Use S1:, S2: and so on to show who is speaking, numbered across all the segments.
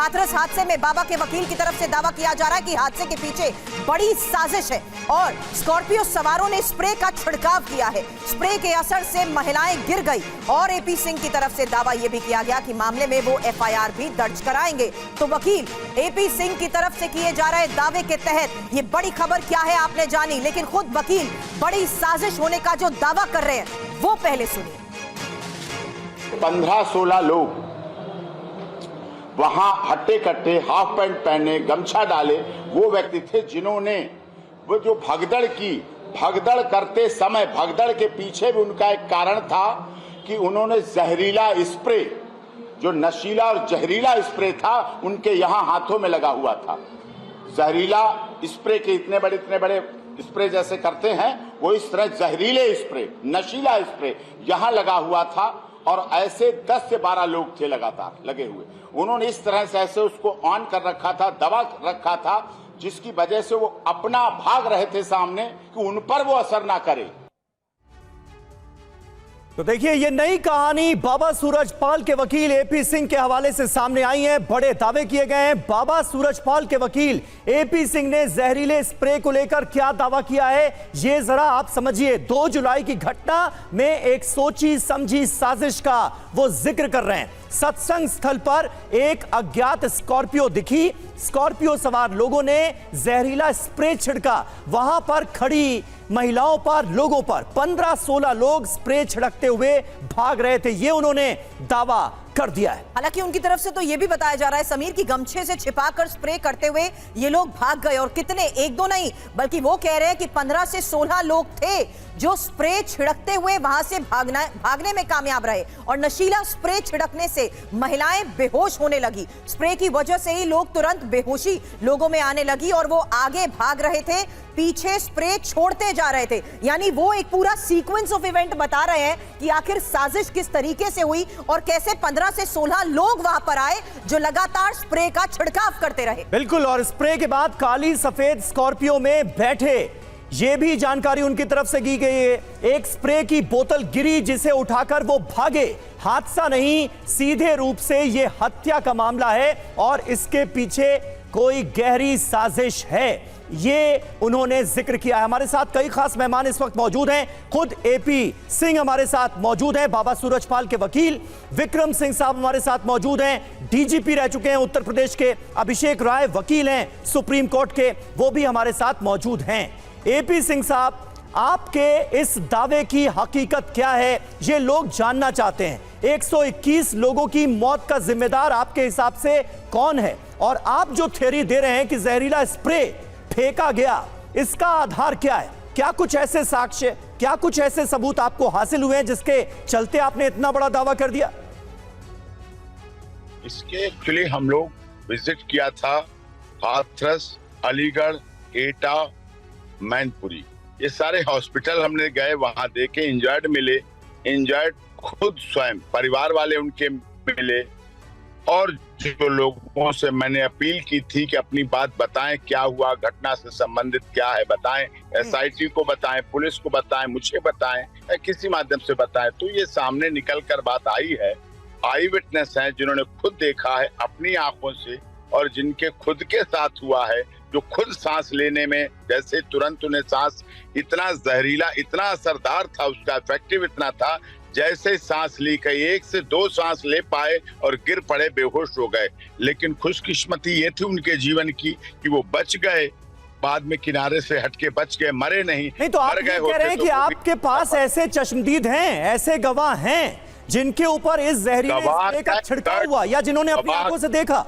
S1: हाथरस हादसे में बाबा के वकील की तरफ से दावा किया जा रहा है कि हादसे के पीछे बड़ी साजिश है और स्कॉर्पियो सवारों ने स्प्रे का छिड़काव किया है। स्प्रे के असर से महिलाएं गिर गई और एपी सिंह की तरफ से दावा यह भी किया गया कि मामले में वो एफआईआर भी दर्ज कराएंगे। तो वकील एपी सिंह की तरफ से किए जा रहे दावे के तहत ये बड़ी खबर क्या है आपने जानी, लेकिन खुद वकील बड़ी साजिश होने का जो दावा कर रहे हैं वो पहले सुनिए।
S2: 15-16 लोग वहां हट्टे कट्टे हाफ पैंट पहने गमछा डाले वो व्यक्ति थे जिन्होंने वो जो भगदड़ की, भगदड़ करते समय भगदड़ के पीछे भी उनका एक कारण था कि उन्होंने जहरीला स्प्रे, जो नशीला और जहरीला स्प्रे था उनके यहां हाथों में लगा हुआ था। जहरीला स्प्रे के इतने बड़े स्प्रे जैसे करते हैं वो इस तरह जहरीले स्प्रे, नशीला स्प्रे यहां लगा हुआ था और ऐसे 10 से 12 लोग थे लगातार लगे हुए। उन्होंने इस तरह से ऐसे उसको ऑन कर रखा था, दबा रखा था, जिसकी वजह से वो अपना भाग रहे थे सामने कि उन पर वो असर ना करे।
S3: तो देखिए ये नई कहानी बाबा सूरजपाल के वकील एपी सिंह के हवाले से सामने आई है। बड़े दावे किए गए हैं। बाबा सूरजपाल के वकील एपी सिंह ने जहरीले स्प्रे को लेकर क्या दावा किया है ये जरा आप समझिए। 2 जुलाई की घटना में एक सोची समझी साजिश का वो जिक्र कर रहे हैं। सत्संग स्थल पर एक अज्ञात स्कॉर्पियो दिखी, स्कॉर्पियो सवार लोगों ने जहरीला स्प्रे छिड़का, वहां पर खड़ी महिलाओं पर, लोगों पर 15-16 लोग स्प्रे छिड़कते हुए भाग रहे थे, ये उन्होंने दावा कर दिया है।
S1: हालांकि उनकी तरफ से तो यह भी बताया जा रहा है समीर की गमछे से छिपाकर स्प्रे करते हुए ये लोग भाग गए और कितने, 1-2 नहीं बल्कि वो कह रहे हैं कि 15 से 16 लोग थे जो स्प्रे छिड़कते हुए वहां से भागने में कामयाब रहे और नशीला स्प्रे छिड़कने से महिलाएं बेहोश होने लगी। स्प्रे की वजह से ही लोग तुरंत बेहोशी लोगों में आने लगी और वो आगे भाग रहे थे, पीछे स्प्रे छोड़ते जा रहे थे। यानी वो एक पूरा सीक्वेंस ऑफ इवेंट बता रहे हैं कि आखिर साजिश किस तरीके से हुई और कैसे 15 से 16 लोग वहां पर आए जो लगातार स्प्रे का छिड़काव करते रहे।
S3: बिल्कुल, और स्प्रे के बाद काली सफेद स्कॉर्पियो में बैठे, ये भी जानकारी उनकी तरफ से की गई है। एक स्प्रे की बोतल गिरी जिसे उठाकर वो भागे। हादसा नहीं, सीधे रूप से ये हत्या का मामला है और इसके पीछे कोई गहरी साजिश है, ये उन्होंने जिक्र किया है। हमारे साथ कई खास मेहमान इस वक्त मौजूद हैं। खुद एपी सिंह हमारे साथ मौजूद हैं, बाबा सूरजपाल के वकील विक्रम सिंह साहब हमारे साथ मौजूद हैं, डीजीपी रह चुके हैं उत्तर प्रदेश के अभिषेक राय वकील हैं सुप्रीम कोर्ट के, वो भी हमारे साथ मौजूद हैं। एपी सिंह साहब, आपके इस दावे की हकीकत क्या है ये लोग जानना चाहते हैं। 121 लोगों की मौत का जिम्मेदार आपके हिसाब से कौन है और आप जो थ्योरी दे रहे हैं कि जहरीला स्प्रे फेंका गया, इसका आधार क्या है? क्या कुछ ऐसे साक्ष्य, क्या कुछ ऐसे सबूत आपको हासिल हुए हैं जिसके चलते आपने इतना बड़ा दावा कर दिया?
S4: इसके एक्चुअली हम लोग विजिट किया था हाथरस, अलीगढ़, एटा, मैनपुरी, ये सारे हॉस्पिटल हमने गए, वहां देखे, इंजर्ड मिले, इंजर्ड खुद स्वयं परिवार वाले उनके मिले और जो लोगों से मैंने अपील की थी कि अपनी बात बताएं, क्या हुआ, घटना से संबंधित क्या है बताएं, एसआईटी को बताएं, पुलिस को बताएं, मुझे बताएं, किसी माध्यम से बताएं। तो ये सामने निकल कर बात आई है। आई विटनेस है जिन्होंने खुद देखा है अपनी आंखों से और जिनके खुद के साथ हुआ है, जो खुद सांस लेने में जैसे तुरंत उन्हें सांस, इतना जहरीला, इतना असरदार था, उसका इफेक्टिव इतना था, जैसे सांस ली कई 1 से 2 सांस ले पाए और गिर पड़े, बेहोश हो गए। लेकिन खुशकिस्मती ये थी उनके जीवन की कि वो बच गए, बाद में किनारे से हटके बच गए, मरे नहीं।
S3: तो आप कह रहे हैं कि आपके पास ऐसे चश्मदीद हैं, ऐसे गवाह हैं जिनके ऊपर इस जहरीले स्प्रे का छिड़काव हुआ या जिन्होंने अपनी आंखों से देखा?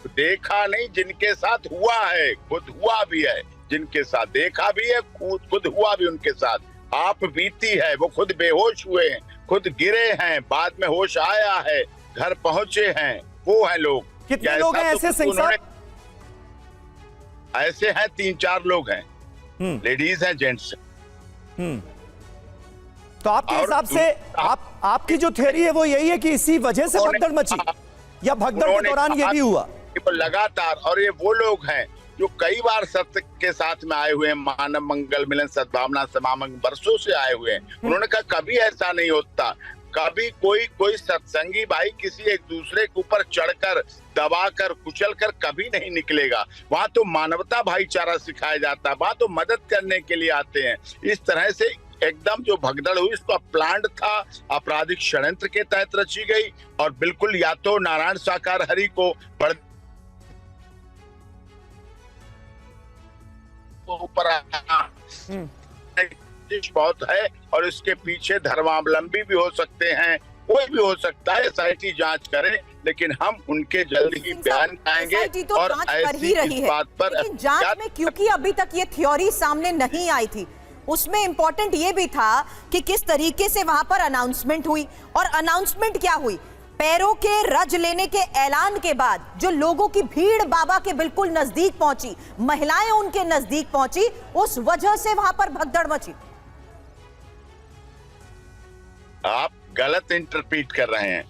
S4: देखा नहीं, जिनके साथ हुआ है, खुद हुआ भी है, जिनके साथ देखा भी है, खुद हुआ भी उनके साथ। आप बीती है, वो खुद बेहोश हुए हैं, खुद गिरे हैं, बाद में होश आया है, घर पहुंचे हैं, वो हैं लोग।
S3: कितने लोग हैं ऐसे सिंह साहब?
S4: ऐसे हैं 3-4 लोग हैं, लेडीज हैं, जेंट्स हैं।
S3: तो आपके हिसाब से आपकी जो थ्योरी है वो यही है कि इसी वजह से भगदड़ मची या भगदड़ के दौरान ये भी हुआ?
S4: लगातार, और ये वो लोग हैं जो कई बार सत्य के साथ में आए हुए हैं, मानव मंगल मिलन सद्भावना समागम वर्षों से आए हुए हैं। उन्होंने कहा कभी ऐसा नहीं होता, कभी कोई सत्संगी भाई किसी एक दूसरे के ऊपर चढ़कर दबाकर कुचलकर कभी नहीं निकलेगा। वहां तो मानवता भाईचारा सिखाया जाता है, वहां तो मदद करने के लिए आते हैं। इस तरह से एकदम जो भगदड़ हुई इसको प्लांट था, आपराधिक षड्यंत्र के तहत रची गई और बिल्कुल या तो नारायण साकार हरि को ऊपर बहुत है और इसके पीछे धर्मावलंबी भी हो सकते हैं, कोई भी हो सकता है। SIT जांच करे, लेकिन हम उनके जल्द ही बयान आएंगे
S1: SIT तो
S4: और
S1: जांच कर
S4: ऐसी
S1: ही रही
S4: इस
S1: है,
S4: बात पर
S1: लेकिन जांच में क्योंकि अभी तक ये थ्योरी सामने नहीं आई थी, उसमें इंपॉर्टेंट ये भी था कि किस तरीके से वहां पर अनाउंसमेंट हुई। और अनाउंसमेंट क्या हुई? पैरों के रज लेने के ऐलान के बाद जो लोगों की भीड़ बाबा के बिल्कुल नजदीक पहुंची, महिलाएं उनके नजदीक पहुंची, उस वजह से वहां पर भगदड़ मची।
S4: आप गलत इंटरप्रीट कर रहे हैं।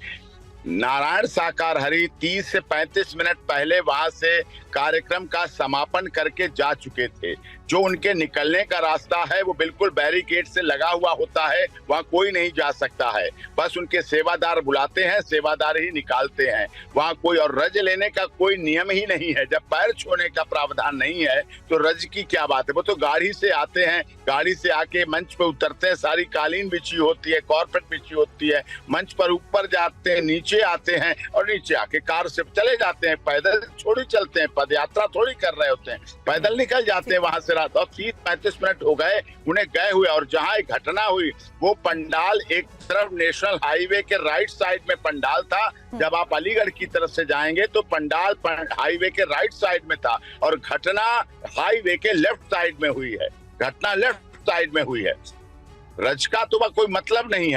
S4: नारायण साकार हरि 30 से 35 मिनट पहले वहां से कार्यक्रम का समापन करके जा चुके थे। जो उनके निकलने का रास्ता है वो बिल्कुल बैरिकेड से लगा हुआ होता है, वहां कोई नहीं जा सकता है। बस उनके सेवादार बुलाते हैं, सेवादार ही निकालते हैं। वहां कोई और रज लेने का कोई नियम ही नहीं है। जब पैर छूने का प्रावधान नहीं है तो रज की क्या बात है। वो तो गाड़ी से आते हैं, गाड़ी से आके मंच पे उतरते हैं, सारी कालीन बिछी होती है, कारपेट बिछी होती है, मंच पर ऊपर जाते हैं, नीचे आते हैं और नीचे आके कार से चले जाते हैं। पैदल थोड़ी चलते हैं, पद यात्रा थोड़ी कर रहे होते हैं, पैदल निकल जाते हैं वहां से। रात और 30-35 मिनट हो गए उन्हें गए हुए। और जहां एक घटना हुई वो पंडाल एक तरफ नेशनल हाईवे के राइट साइड में पंडाल था। जब आप अलीगढ़ की तरफ से जाएंगे तो पंडाल हाईवे के राइट साइड में था और घटना हाईवे के लेफ्ट साइड में हुई है। घटना लेफ्ट साइड में हुई है। रज का तो कोई मतलब नहीं है।